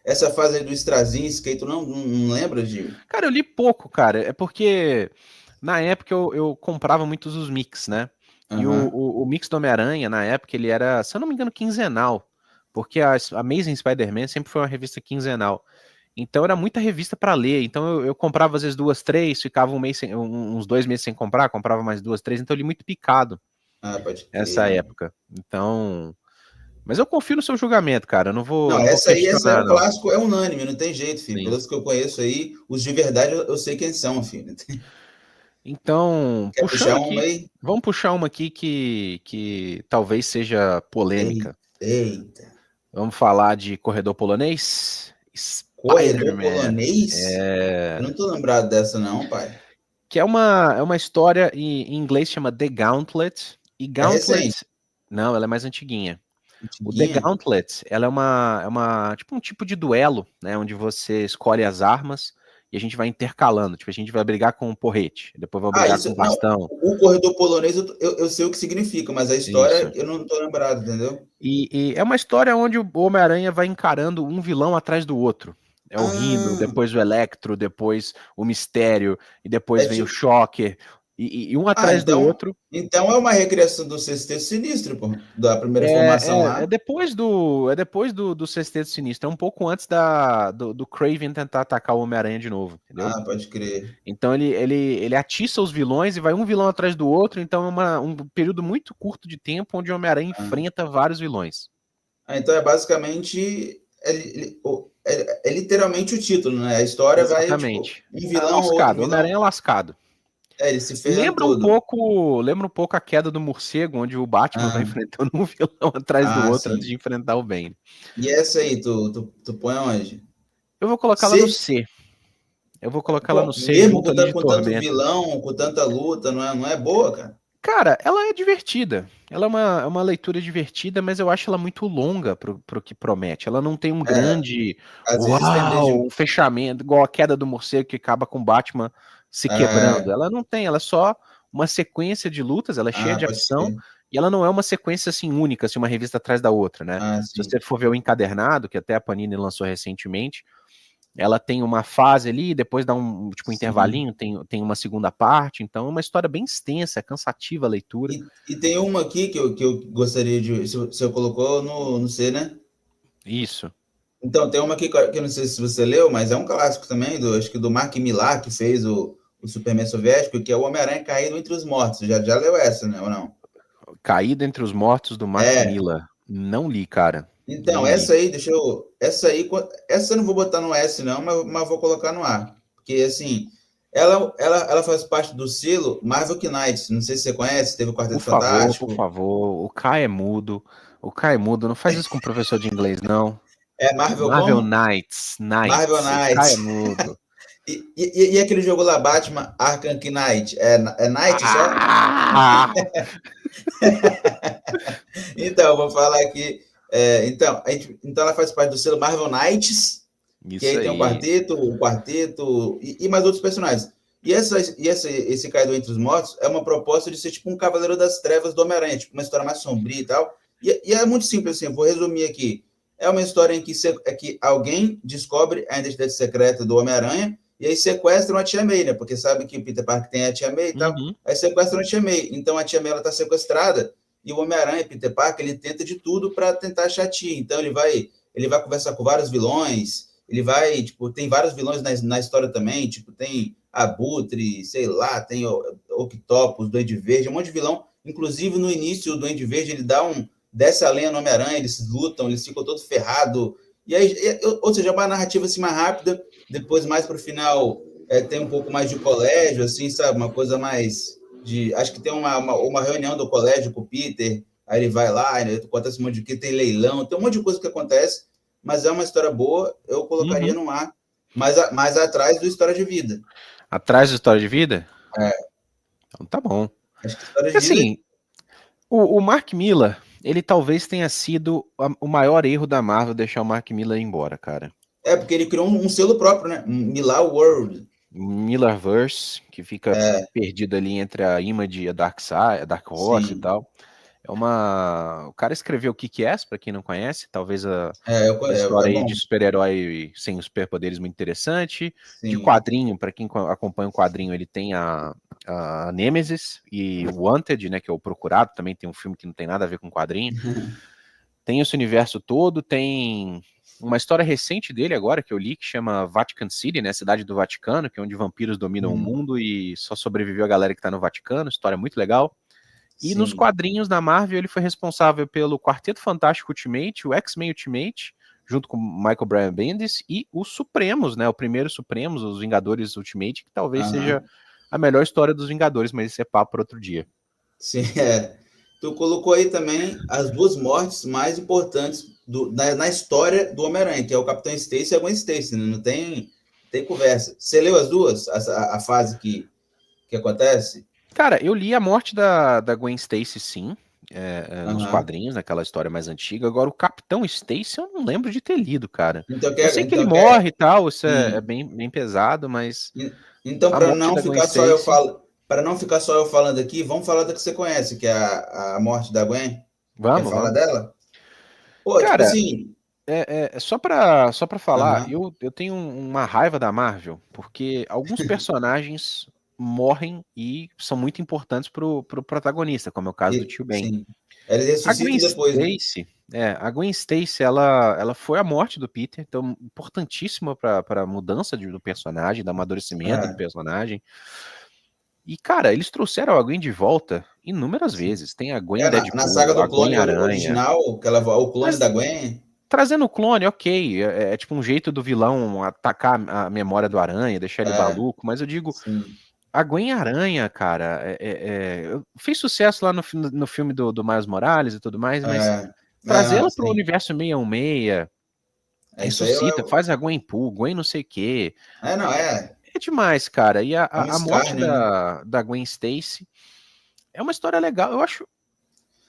essa fase aí do Straczynski, tu não lembra de. Cara, eu li pouco, cara. É porque na época eu comprava muitos os mix, né? E o mix do Homem-Aranha, na época, ele era, se eu não me engano, quinzenal. Porque a Amazing Spider-Man sempre foi uma revista quinzenal. Então era muita revista para ler. Então eu comprava às vezes 2, 3, ficava uns 2 meses sem comprar, comprava mais 2, 3. Então eu li muito picado Pode nessa crer. época. Então. Mas eu confio no seu julgamento, cara. Eu não Não, vou essa é questionar, um não. clássico, é unânime, não tem jeito, filho. Sim. Pelos que eu conheço aí, os de verdade eu sei quem são, filho. Então, Quer puxando puxar uma aqui, aí? vamos puxar uma aqui que talvez seja polêmica. Eita. Vamos falar de Corredor Polonês? Corredor Spider-Man. polonês? Eu não tô lembrado dessa, não, pai. Que é uma história em inglês chama The Gauntlet. E É recente, Gauntlet. Não, ela é mais antiguinha. O The antiguinha. Gauntlet, ela é tipo um tipo de duelo, né? Onde você escolhe as armas e a gente vai intercalando. Tipo, a gente vai brigar com um porrete, depois vai brigar com Isso, um não. bastão. O corredor polonês eu sei o que significa, mas a história Isso. eu não tô lembrado, entendeu? E é uma história onde o Homem-Aranha vai encarando um vilão atrás do outro. É o Rhino, Ah, depois o Electro, depois o Mistério, e depois é vem o tipo. Shocker, e um atrás do Então, outro. então é uma recriação do Sexteto Sinistro, pô, da primeira formação É lá. depois do Sexteto Sinistro, é um pouco antes do Kraven tentar atacar o Homem-Aranha de novo, entendeu? Pode crer. Então ele atiça os vilões e vai um vilão atrás do outro, então é um período muito curto de tempo onde o Homem-Aranha Ah. enfrenta vários vilões. Então é basicamente. É literalmente o título, né? A história vai, tipo, Exatamente. um É vilão ou outro lascado, o vilão. Homem-Aranha é lascado. Ele se ferrando todo. Lembra um pouco a queda do morcego, onde o Batman vai Ah, enfrentando um vilão atrás do outro antes sim. de enfrentar o Bane. E essa aí, tu põe onde? Eu vou colocar ela no C? C. Eu vou colocar ela no Pô, C mesmo junto ali de com tanto Tormenta. vilão, com tanta luta, não é boa, cara? Cara, ela é divertida. Ela é uma leitura divertida, mas eu acho ela muito longa pro que promete. Ela não tem um É, grande às vezes estender uau, de. um fechamento, igual a queda do morcego que acaba com o Batman se quebrando. É, Ela não tem, ela é só uma sequência de lutas, ela é cheia de pode ação, crer. e ela não é uma sequência assim única, assim, uma revista atrás da outra, né? Se Sim. você for ver o encadernado, que até a Panini lançou recentemente, ela tem uma fase ali, depois dá um Sim. intervalinho, tem uma segunda parte, então é uma história bem extensa, é cansativa a leitura. E tem uma aqui que eu gostaria de. Se eu colocou no C, né? Isso. Então, tem uma aqui que eu não sei se você leu, mas é um clássico também, acho que do Mark Millar, que fez o Superman soviético, que é o Homem-Aranha caído entre os mortos. Já leu essa, né? Ou não? Caída entre os Mortos, do Mark É. Millar. Não li, cara. Então, Não li. essa aí, deixa eu. Essa aí, essa eu não vou botar no S, não, mas vou colocar no A. Porque, assim, ela faz parte do selo Marvel Knights. Não sei se você conhece, teve o Por Quarteto favor, por Fantástico. favor. O Kai é mudo. O Kai é mudo. Não faz isso com o professor de inglês, não. É Marvel Marvel como? Knights. Marvel Knights. O Kai é Knights. mudo. E aquele jogo lá, Batman Arkham Knight? É Knight só? Ah! Então, eu vou falar aqui. Então, ela faz parte do selo Marvel Knights, que Isso aí tem aí. o quarteto e mais outros personagens. Esse Caído Entre os Mortos é uma proposta de ser tipo um Cavaleiro das Trevas do Homem-Aranha, tipo uma história mais sombria e tal. E é muito simples assim, eu vou resumir aqui. É uma história em que alguém descobre a identidade secreta do Homem-Aranha e aí sequestram a Tia May, né? Porque sabe que o Peter Parker tem a Tia May e tal. Uhum. Aí sequestram a Tia May. Então a Tia May ela tá sequestrada e o Homem-Aranha, Peter Parker, ele tenta de tudo para tentar achar a Tia. Então ele vai conversar com vários vilões, ele vai, tipo, tem vários vilões na história também, tipo, tem Abutre, sei lá, tem Octopus, Duende Verde, um monte de vilão. Inclusive, no início, o Duende Verde, ele desce a lenha no Homem-Aranha, eles lutam, eles ficam todos ferrados. E aí, ou seja, uma narrativa assim mais rápida, depois mais pro final tem um pouco mais de colégio, assim, sabe? Uma coisa mais de. Acho que tem uma reunião do colégio com o Peter, aí ele vai lá, acontece um monte de que tem leilão, tem um monte de coisa que acontece, mas é uma história boa, eu colocaria Uhum. no ar, mais atrás do História de Vida. Atrás da história de vida? É, Então tá bom. acho que História Porque de Vida assim, o Mark Millar, ele talvez tenha sido o maior erro da Marvel deixar o Mark Millar ir embora, cara. porque ele criou um selo próprio, né? Millar World. Millarverse, que fica É, perdido ali entre a Image e a Dark Side, a Dark Horse e sim. tal. O cara escreveu o Kick-Ass, para quem não conhece, talvez uma É história aí de bom. super-herói sem superpoderes muito interessante. De Sim. quadrinho, para quem acompanha o quadrinho, ele tem a Nemesis e o Wanted, né, que é o Procurado, também tem um filme que não tem nada a ver com quadrinho. Tem esse universo todo, tem uma história recente dele agora, que eu li, que chama Vatican City, né, Cidade do Vaticano, que é onde vampiros dominam o mundo e só sobreviveu a galera que tá no Vaticano, história muito legal. E nos quadrinhos da Marvel, ele foi responsável pelo Quarteto Fantástico Ultimate, o X-Men Ultimate, junto com Michael Bryan Bendis, e os Supremos, né, o primeiro Supremos, os Vingadores Ultimate, que talvez seja a melhor história dos Vingadores, mas esse é papo para outro dia. Sim, Tu colocou aí também as duas mortes mais importantes na história do Homem-Aranha, que é o Capitão Stacy e a Gwen Stacy, né? Não tem conversa. Você leu as duas? A fase que acontece? Cara, eu li a morte da Gwen Stacy, sim, nos quadrinhos, naquela história mais antiga. Agora, o Capitão Stacy eu não lembro de ter lido, cara. Eu sei que ele morre e tal, isso é bem pesado, mas então, a para morte não da Gwen ficar só Stacy... para não ficar só eu falando aqui, vamos falar da que você conhece, que é a morte da Gwen. Quer Vamos, falar vamos. dela? Pô, tipo Cara, assim... só pra falar, eu tenho uma raiva da Marvel, porque alguns personagens morrem e são muito importantes pro protagonista, como é o caso do Tio Ben. Sim. Eles A Gwen ressuscitam depois, né? Stacy, a Gwen Stacy, ela foi a morte do Peter, então importantíssima para a mudança do personagem, do amadurecimento do personagem. E, cara, eles trouxeram a Gwen de volta inúmeras vezes. Tem a Gwen Na saga Deadpool, a do Gwen clone Aranha. original, o clone Mas da Gwen... trazendo o clone, ok, é tipo um jeito do vilão atacar a memória do Aranha, deixar ele maluco, mas eu digo, Sim. a Gwen Aranha, cara, fez sucesso lá no filme do Miles Morales e tudo mais, mas trazê-la pro universo 616, Isso aí ressuscita, faz a Gwen Pool, Gwen não sei o quê. É demais, cara. E a morte da Gwen Stacy é uma história legal, eu acho.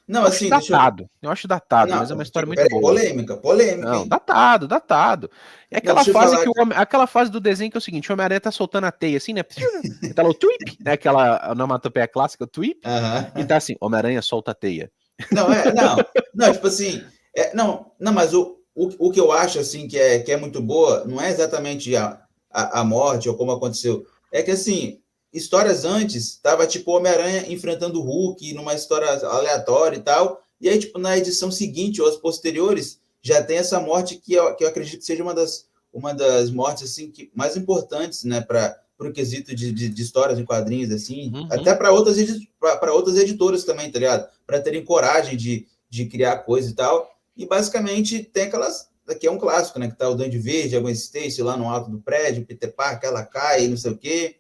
Não, Eu acho assim, datado. Eu acho datado, mas é uma Não, história muito peraí, boa. polêmica, Não, hein? datado. É Não, aquela deixa eu fase falar. aquela fase do desenho que é o seguinte, o Homem-Aranha tá soltando a teia assim, né? E tá lá o tweep, né? Aquela onomatopeia clássica, o tweep, e tá assim, Homem-Aranha solta a teia. Não, tipo assim, não, mas o que eu acho, assim, que é muito boa, não é exatamente a morte ou como aconteceu, é que, assim, histórias antes, tava, tipo, Homem-Aranha enfrentando o Hulk numa história aleatória e tal, e aí, tipo, na edição seguinte ou as posteriores, já tem essa morte que eu acredito que seja uma das mortes, assim, mais importantes, né, para o quesito de histórias em quadrinhos, assim, até para outras editoras também, tá ligado? Para terem coragem de criar coisa e tal. E basicamente tem aquelas. Aqui é um clássico, né? Que tá o Duende Verde, a Gwen Stacy lá no alto do prédio, Peter Parker, ela cai, não sei o quê.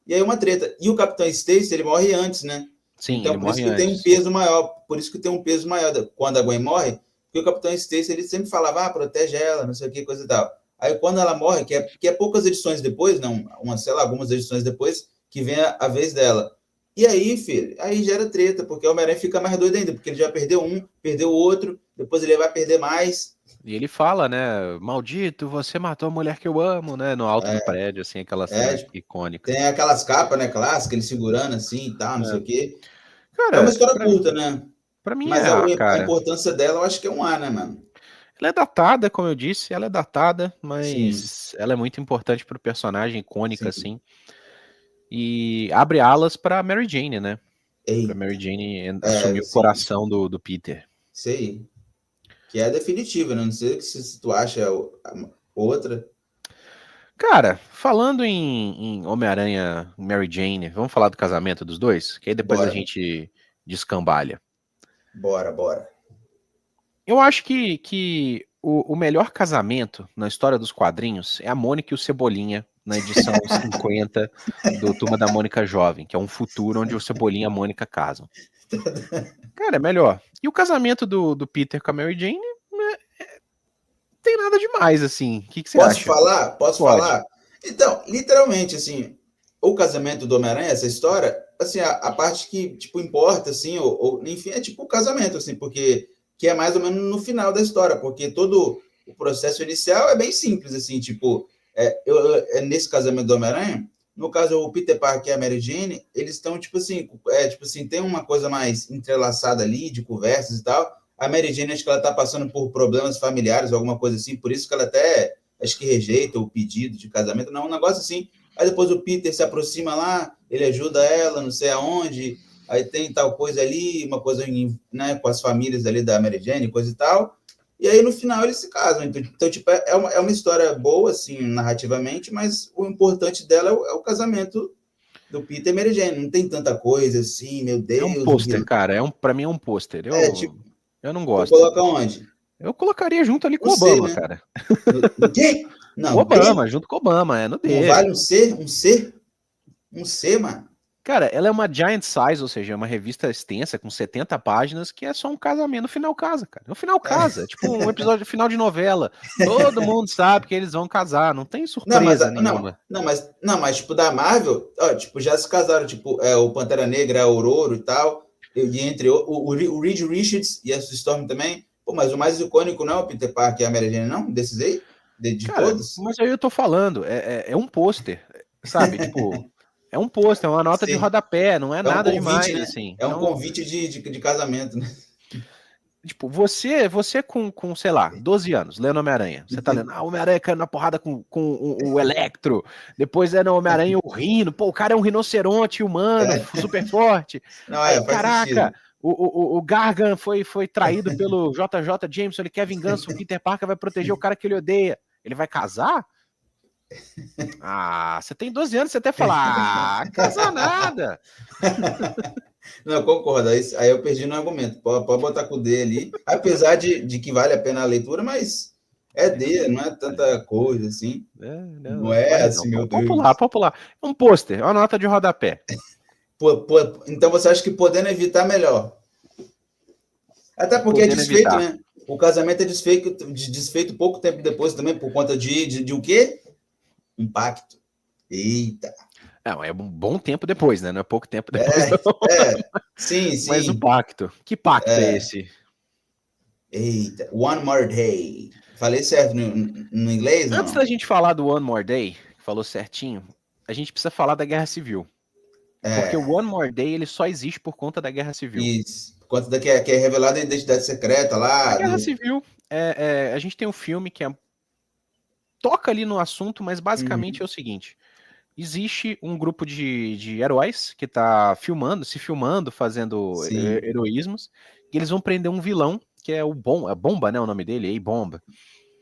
E aí uma treta. E o Capitão Stacy, ele morre antes, né? Sim, Então ele por isso morre que tem um antes. peso maior. Por isso que tem um peso maior quando a Gwen morre, porque o Capitão Stacy ele sempre falava, protege ela, não sei o que, coisa e tal. Aí quando ela morre, que é poucas edições depois, não, sei lá, algumas edições depois, que vem a vez dela. E aí, filho, aí gera treta, porque o Homem-Aranha fica mais doido ainda, porque ele já perdeu um, perdeu o outro, depois ele vai perder mais. E ele fala, né? Maldito, você matou a mulher que eu amo, né? No alto do prédio, assim, aquela cena icônica. Tem aquelas capas, né, clássicas, ele segurando assim e tal, não sei o quê. É uma Cara, história curta, né? pra mim Mas a cara. importância dela, eu acho que é um A, né, mano? Ela é datada, como eu disse, ela é datada, Sim, mas ela é muito importante pro personagem, icônica, sim. assim. E abre alas pra Mary Jane, né? Pra Eita. Mary Jane assumir o Sim, coração do Peter. isso aí. Que é definitiva, né? Não sei se tu acha outra. Cara, falando em Homem-Aranha, Mary Jane, vamos falar do casamento dos dois? Que aí depois a Bora, gente descambalha. bora. Eu acho que o melhor casamento na história dos quadrinhos é a Mônica e o Cebolinha, na edição 50 do Turma da Mônica Jovem, que é um futuro onde o Cebolinha e a Mônica casam. Cara, é melhor. E o casamento do Peter com a Mary Jane tem nada demais, assim. O que você Posso acha? falar? Posso Pode. falar? Então, literalmente, assim, o casamento do Homem-Aranha, essa história, assim, a parte que, tipo, importa, assim, enfim, é tipo o casamento, assim, porque que é mais ou menos no final da história, porque todo o processo inicial é bem simples, assim, tipo, nesse casamento do Homem-Aranha, no caso, o Peter Parker e a Mary Jane, eles estão, tipo assim, tem uma coisa mais entrelaçada ali, de conversas e tal. A Mary Jane, acho que ela tá passando por problemas familiares, alguma coisa assim, por isso que ela até, acho que rejeita o pedido de casamento, não, um negócio assim. Aí depois o Peter se aproxima lá, ele ajuda ela, não sei aonde, aí tem tal coisa ali, uma coisa, né, com as famílias ali da Mary Jane, coisa e tal. E aí, no final, eles se casam. Então tipo, é uma história boa, assim, narrativamente, mas o importante dela é o casamento do Peter e Mary Jane. Não tem tanta coisa assim, meu É um Deus. pôster, cara. Pra mim é um pôster. Tipo, Eu não tu gosto. coloca onde? Eu colocaria junto ali com No o C, Obama, né? cara. No quê? O Não, Obama, D? junto com o Obama, é no Não D. vale um C? Um C? Um C, mano? Cara, ela é uma giant size, ou seja, é uma revista extensa com 70 páginas que é só um casamento. No final casa, cara. No final casa. É tipo um episódio final de novela. Todo mundo sabe que eles vão casar. Não tem Não, mas, surpresa nenhuma. não, mas, tipo, da Marvel, ó, tipo, já se casaram, tipo, o Pantera Negra, a Ororo e tal, e entre o Reed Richards e a Sue Storm também. Pô, mas o mais icônico não é o Peter Parker e a Mary Jane, não? Desses aí? De Cara, todos? mas aí eu tô falando, é um pôster, sabe? Tipo, é um pôster, é uma nota de Sim. rodapé, não é É um nada convite, demais, né? assim. É um Não, convite de casamento, né? tipo, você com, sei lá, 12 anos, lendo Homem-Aranha. Você tá lendo, Homem-Aranha caindo na porrada com o Electro. Depois é no Homem-Aranha o Rino. Pô, o cara é um rinoceronte humano, super forte. Não, Aí, faz caraca, sentido. o Gargan foi traído pelo JJ Jameson, ele quer vingança, o Peter Parker vai proteger o cara que ele odeia. Ele vai casar? Você tem 12 anos, você até fala, casar nada. Não, eu concordo. Aí eu perdi no argumento. Pode botar com o D ali. Apesar de que vale a pena a leitura, mas é D, não é tanta coisa assim. Não Não, é vale não. assim, meu Popular, Deus. popular. É um pôster, é uma nota de rodapé. Então você acha que podendo evitar, melhor? Até porque é Podendo desfeito, evitar. né? O casamento é desfeito pouco tempo depois também, por conta de o quê? Um pacto. Eita. Não, é um bom tempo depois, né? Não é pouco tempo depois, É, não. sim, Mas o sim. pacto. Que pacto é esse? Eita, One More Day. Falei certo no inglês, Antes da não? gente falar do One More Day, que falou certinho, a gente precisa falar da Guerra Civil. Porque o One More Day ele só existe por conta da Guerra Civil. Isso. Por conta da que é revelada a identidade secreta A lá. Guerra Civil, a gente tem um filme que toca ali no assunto, mas basicamente é o seguinte: existe um grupo de heróis que tá se filmando, fazendo Sim, heroísmos, e eles vão prender um vilão, que é Bomba, né? O nome dele, A-Bomb.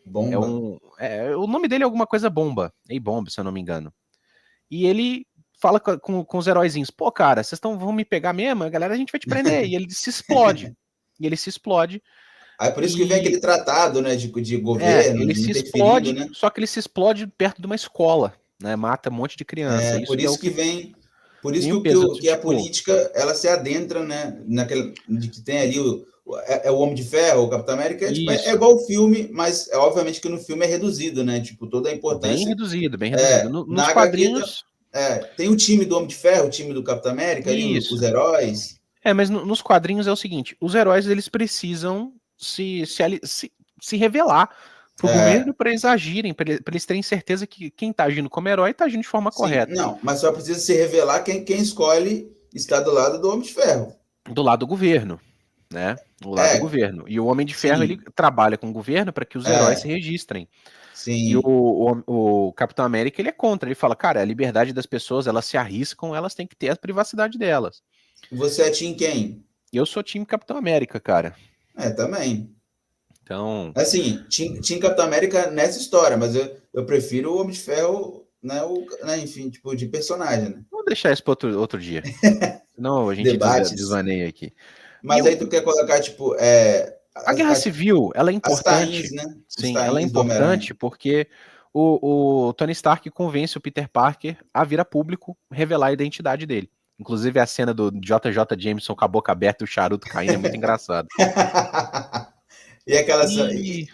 bomba. O nome dele é alguma coisa Bomba, A-Bomb, se eu não me engano. E ele fala com os heróizinhos, pô, cara, vocês vão me pegar mesmo? A galera, a gente vai te prender. E ele se explode. E ele se explode. Aí por isso que vem E aquele tratado, né, de governo, ele se interferindo, explode, né? só que ele se explode perto de uma escola, né? Mata um monte de criança. É Isso por que é o isso que que vem, por isso vem que, o o, que, peso. o- que a Tipo, política ela se adentra, né, naquele de que tem ali o Homem de Ferro, o Capitão América, tipo, é isso. igual o filme, mas obviamente que no filme é reduzido, né? Tipo, toda a Bem importância reduzido, bem reduzido. na Nos HQ quadrinhos, tem o time do Homem de Ferro, o time do Capitão América, ali os isso. heróis. Mas nos quadrinhos é o seguinte: os heróis eles precisam se revelar pro É, governo para eles agirem, para eles terem certeza que quem tá agindo como herói tá agindo de forma sim, correta. não, mas só precisa se revelar quem escolhe estar do lado do Homem de Ferro. Do lado do governo, né? Do lado do É, governo. E o Homem de Ferro ele sim, trabalha com o governo para que os heróis se registrem. E sim. o Capitão América ele é contra. Ele fala, cara, a liberdade das pessoas, elas se arriscam, elas têm que ter a privacidade delas. Você é Team quem? E eu sou time Capitão América, cara. Também. Então, Assim, Team Capitão América nessa história, mas eu prefiro o Homem de Ferro, né, enfim, tipo, de personagem, né? vamos deixar isso para outro dia. Senão a gente Debates. desvaneia aqui. E Mas aí tu quer colocar, tipo, a Guerra Civil, ela é as tains, importante. né? Os Sim, ela é tains do Homem-Aranha. importante porque o Tony Stark convence o Peter Parker a vir a público revelar a identidade dele. Inclusive a cena do JJ Jameson com a boca aberta e o charuto caindo é muito engraçado. E aquela. E,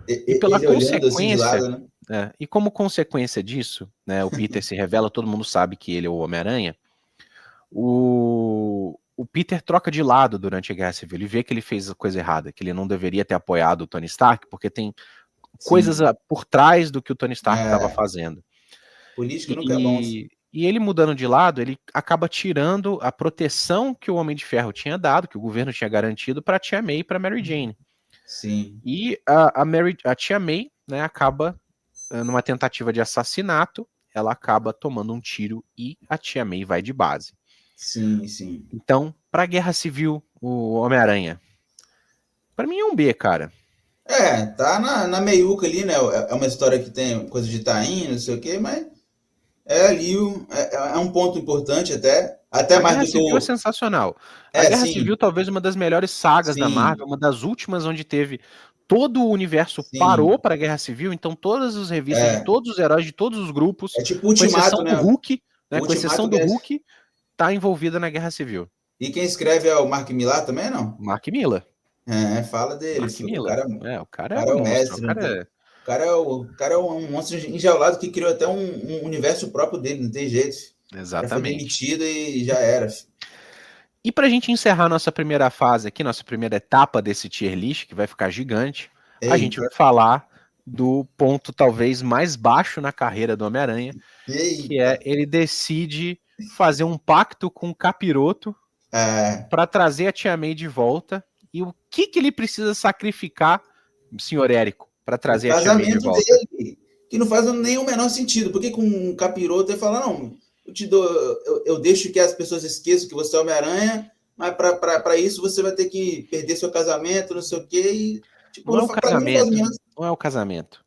e pela Ele olhando assim de consequência, lado, né? e como consequência disso, né, o Peter se revela, todo mundo sabe que ele é o Homem-Aranha. O Peter troca de lado durante a Guerra Civil. Ele vê que ele fez a coisa errada, que ele não deveria ter apoiado o Tony Stark, porque tem coisas Sim. por trás do que o Tony Stark estava fazendo. Política nunca é bom. E ele mudando de lado, ele acaba tirando a proteção que o Homem de Ferro tinha dado, que o governo tinha garantido para a Tia May e para Mary Jane. Sim. E a Tia May, né, acaba numa tentativa de assassinato, ela acaba tomando um tiro e a Tia May vai de base. Sim, sim. Então, pra Guerra Civil, o Homem-Aranha, pra mim é um B, cara. Tá na meiuca ali, né? É uma história que tem coisa de tainho, não sei o quê, mas é ali, é um ponto importante até A mais Guerra do que Civil é o... sensacional. A Guerra Civil, Sim, talvez uma das melhores sagas da Marvel, sim, uma das últimas onde teve todo o universo parou sim. para a Guerra Civil, então todas as revistas de É, todos os heróis de todos os grupos, é tipo com Ultimato, exceção do né? Hulk, O né, com exceção Ultimato do ganha... Hulk, tá envolvida na Guerra Civil. E quem escreve é o Mark Millar também, não? Mark Miller. Fala dele. Mark Miller. O O cara é cara um é o monstro. O mestre, não tem... cara é... O cara é um monstro enjaulado que criou até um universo próprio dele, não tem jeito. O cara foi Exatamente. demitido e já era. E pra gente encerrar nossa primeira fase aqui, nossa primeira etapa desse tier list, que vai ficar gigante, a gente Eita, vai falar do ponto talvez mais baixo na carreira do Homem-Aranha, que é eita. ele decide fazer um pacto com o Capiroto É, para trazer a Tia May de volta. E o que ele precisa sacrificar, senhor Érico, para o trazer a Tia May de casamento volta? dele, que não faz nem o menor sentido. Por que com um capiroto ele fala, não, eu te dou, eu deixo que as pessoas esqueçam que você é Homem-Aranha, mas para isso você vai ter que perder seu casamento, não sei o quê. E, tipo, Não é o pra mim não faz o casamento, menor não é o casamento,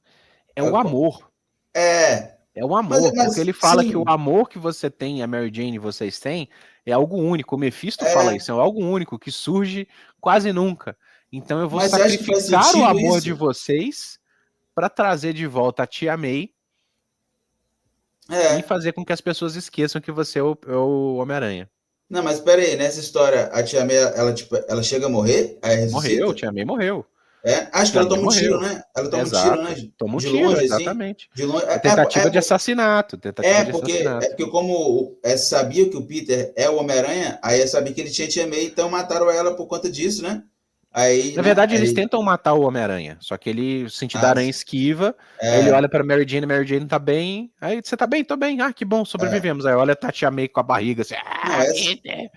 é o sentido. amor. É, É o amor, porque mas ele fala que o sim, amor que você tem, a Mary Jane e vocês têm, é algo único. O Mephisto fala é, isso, é algo único que surge quase nunca. Então eu vou mas você acha que faz sacrificar o sentido amor de isso? vocês para trazer de volta a Tia May e É. fazer com que as pessoas esqueçam que você é o Homem-Aranha. Não, mas pera aí, nessa história, a Tia May, ela, tipo, ela chega a morrer? Aí Morreu, ressuscita? Tia May morreu. Acho que Tia ela May toma um tiro, morreu. né? Ela toma um tiro, né? Exato. Toma um De tiro, longe, assim. exatamente. De longe. É tentativa de assassinato. Tentativa de assassinato. Porque como sabia que o Peter é o Homem-Aranha, aí sabia que ele tinha Tia May, então mataram ela por conta disso, né? Aí, Na né? verdade, eles tentam matar o Homem-Aranha, só que ele, sentido da Ah, aranha, esquiva, aí ele é, olha pra Mary Jane tá bem, aí você tá bem? Tô bem, ah, que bom, é. sobrevivemos. Aí olha a Tia May com a barriga, assim, Não, Peter.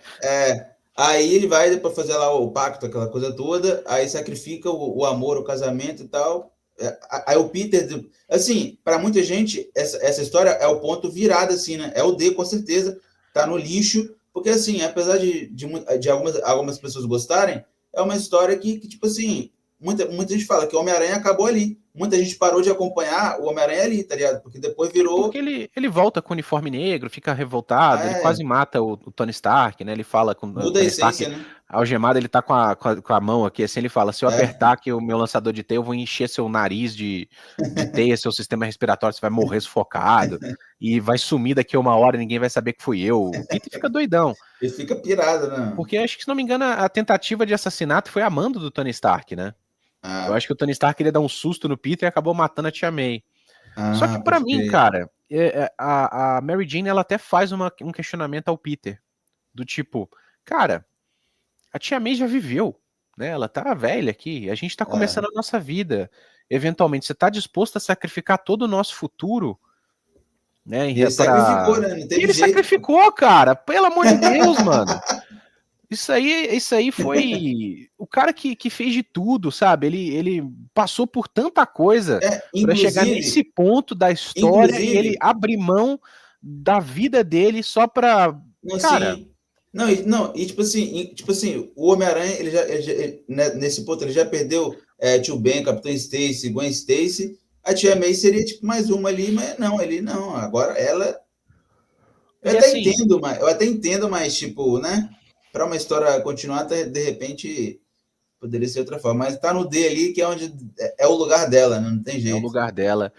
aí ele vai depois fazer lá o pacto, aquela coisa toda, aí sacrifica o amor, o casamento e tal. Aí o Peter, assim, para muita gente, essa história é o ponto virado, assim, né? É o D, com certeza, tá no lixo, porque, assim, apesar de algumas pessoas gostarem, é uma história que tipo assim, muita gente fala que o Homem-Aranha acabou ali. Muita gente parou de acompanhar o Homem-Aranha ali, tá ligado? Porque depois É porque virou. ele volta com o uniforme negro, fica revoltado, ele É, quase mata o Tony Stark, né? Ele fala com o muda a Tony Stark essência, né? algemado, ele tá com a mão aqui, assim, ele fala: se eu É, apertar aqui o meu lançador de teia, eu vou encher seu nariz de teia, seu sistema respiratório, você vai morrer sufocado, e vai sumir daqui a uma hora e ninguém vai saber que fui eu. O Peter fica doidão. ele fica pirado, né? Porque acho que, se não me engano, a tentativa de assassinato foi a mando do Tony Stark, né? Eu Ah, acho que o Tony Stark queria dar um susto no Peter e acabou matando a Tia May. Só que pra pode mim, crer. cara, a Mary Jane ela até faz um questionamento ao Peter, do tipo, cara, a Tia May já viveu, né? Ela tá velha aqui, a gente tá É. começando a nossa vida. Eventualmente, você tá disposto a sacrificar todo o nosso futuro, né? E ele sacrificou, né? Não E teve ele jeito, pô. sacrificou, cara, pelo amor de Deus, mano. Isso aí foi o cara que fez de tudo, sabe? Ele passou por tanta coisa para chegar nesse Inclusive, ponto da história e ele inclusive, abrir mão da vida dele só pra. não, Cara, assim, não, e tipo assim, o Homem-Aranha, né, nesse ponto, ele já perdeu Tio Ben, Capitão Stacy, Gwen Stacy, a Tia May seria tipo mais uma ali, mas não, ele não, agora ela, e assim, eu até entendo, mas tipo, né, para uma história continuar, de repente, poderia ser outra forma, mas tá no D ali, que é onde é o lugar dela, né? Não tem é o jeito. lugar dela.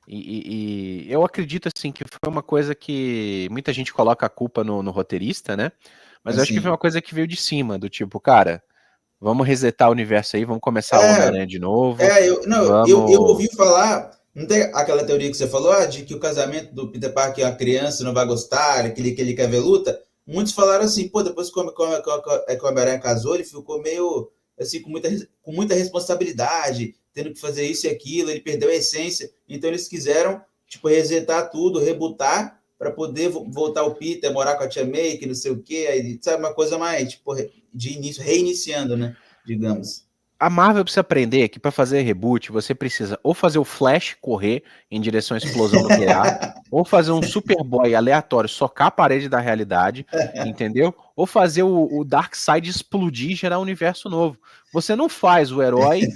E eu acredito assim que foi uma coisa que muita gente coloca a culpa no roteirista, né? Mas eu acho que foi uma Assim, coisa que veio de cima, do tipo, cara, vamos resetar o universo aí, vamos começar o é, Homem-Aranha de novo, eu vamos. ouvi falar, não tem aquela teoria que você falou, de que o casamento do Peter Parker, a criança não vai gostar, aquele que é veluta. Muitos falaram assim, pô, depois que o Homem-Aranha casou, ele ficou meio, assim, com muita responsabilidade, tendo que fazer isso e aquilo, ele perdeu a essência. Então eles quiseram, tipo, resetar tudo, rebutar, para poder voltar o Peter, morar com a Tia May, que não sei o quê, aí, sabe, uma coisa mais, tipo, de início, reiniciando, né, digamos. A Marvel precisa aprender que para fazer reboot você precisa ou fazer o Flash correr em direção à explosão nuclear, ou fazer um Superboy aleatório socar a parede da realidade, entendeu? Ou fazer o Darkseid explodir e gerar um universo novo. Você não faz o herói,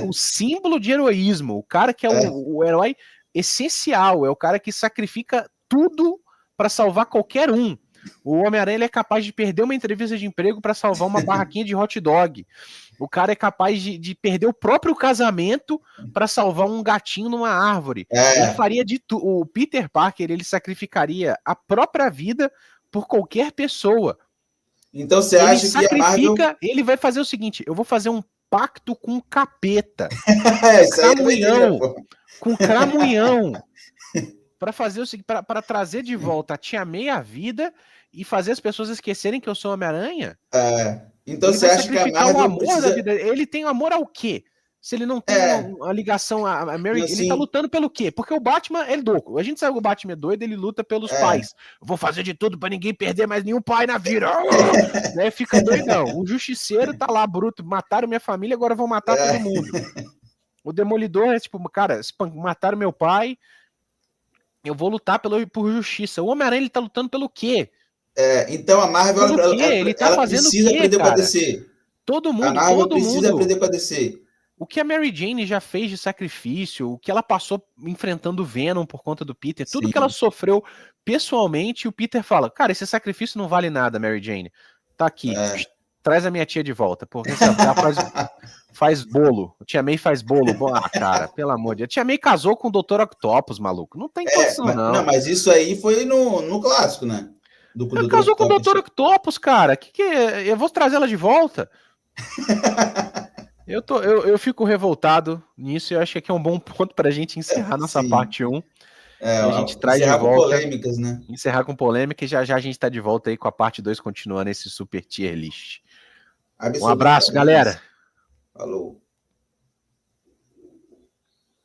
o símbolo de heroísmo, o cara que é o herói essencial, é o cara que sacrifica tudo para salvar qualquer um. O Homem-Aranha ele é capaz de perder uma entrevista de emprego para salvar uma barraquinha de hot dog. O cara é capaz de perder o próprio casamento para salvar um gatinho numa árvore. Ele faria de tudo. O Peter Parker ele sacrificaria a própria vida por qualquer pessoa. Então você acha que a Marvel... Ele vai fazer o seguinte: eu vou fazer um pacto com o capeta, com Cramunhão, para fazer o seguinte, para trazer de volta a Tia May à vida e fazer as pessoas esquecerem que eu sou Homem-Aranha. Então você acha que a Marvel o amor da vida. Ele tem amor ao quê? Se ele não tem uma ligação a Mary, ele tá lutando pelo quê? Porque o Batman é louco. A gente sabe que o Batman é doido, ele luta pelos pais. Eu vou fazer de tudo pra ninguém perder mais nenhum pai na vida. Né? Fica doidão. O Justiceiro tá lá, bruto. Mataram minha família, agora vão matar todo mundo. O Demolidor é tipo, cara, mataram meu pai, eu vou lutar por justiça. O Homem-Aranha, ele tá lutando pelo quê? Então a Marvel ela precisa aprender com a DC. Todo mundo, a Marvel precisa aprender com a DC. O que a Mary Jane já fez de sacrifício, o que ela passou enfrentando o Venom por conta do Peter, tudo que ela sofreu pessoalmente, o Peter fala, cara, esse sacrifício não vale nada, Mary Jane. Tá aqui, traz a minha tia de volta, porque ela faz bolo. A Tia May faz bolo. Ah, cara, pelo amor de Deus. A Tia May casou com o Dr. Octopus, maluco. Não tem condição, não. Não, mas isso aí foi no clássico, né? Ela casou com o Dr. Octopus, cara. Eu vou trazer ela de volta. Eu fico revoltado nisso e eu acho que aqui é um bom ponto pra gente encerrar nossa parte 1. A gente traz de volta. Com polêmicas, né? Encerrar com polêmica e já a gente tá de volta aí com a parte 2, continuando esse super tier list. Um abraço, galera. Falou.